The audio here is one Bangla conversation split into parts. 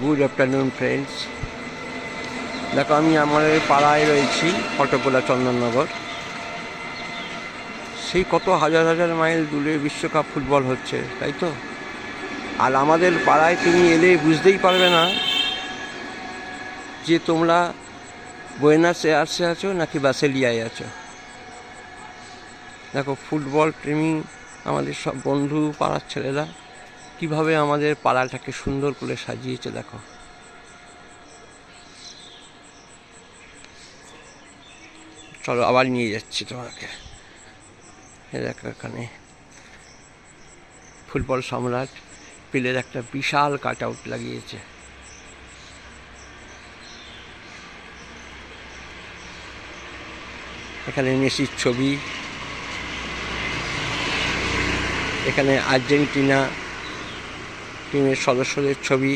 Good afternoon friends. দেখো, আমি আমাদের পাড়ায় রয়েছি, ফটকগোলা চন্দননগর। সেই কত হাজার হাজার মাইল দূরে বিশ্বকাপ ফুটবল হচ্ছে, তাই তো। আর আমাদের পাড়ায় তুমি এলে বুঝতেই পারবে না যে তোমরা বুয়েনাস এয়ার্সে আছো নাকি ব্রাসিলিয়ায় আছো। দেখো, ফুটবল প্রেমী আমাদের সব বন্ধু, পাড়ার ছেলেরা কীভাবে আমাদের পাড়াটাকে সুন্দর করে সাজিয়েছে দেখো। চলো, আবার নিয়ে যাচ্ছি তোমাকে। দেখো, এখানে ফুটবল সম্রাট পেলের একটা বিশাল কাট আউট লাগিয়েছে। এখানে মেসির ছবি, এখানে আর্জেন্টিনা টিমের সদস্যদের ছবি,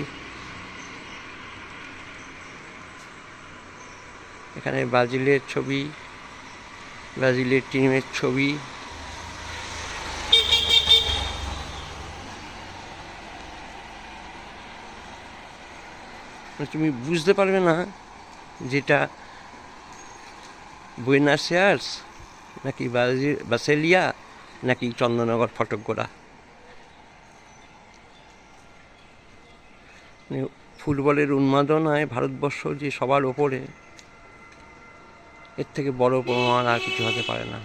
এখানে ব্রাজিলের ছবি, ব্রাজিলের টিমের ছবি। তুমি বুঝতে পারবে না যেটা বুয়েনাস এয়ার্স নাকি ব্রাসিলিয়া নাকি চন্দননগর ফটকগোলা। ফুটবলের উন্মাদনায় ভারতবর্ষ যে সবার ওপরে, এর থেকে বড় প্রমাণ আর কিছু হতে পারে না।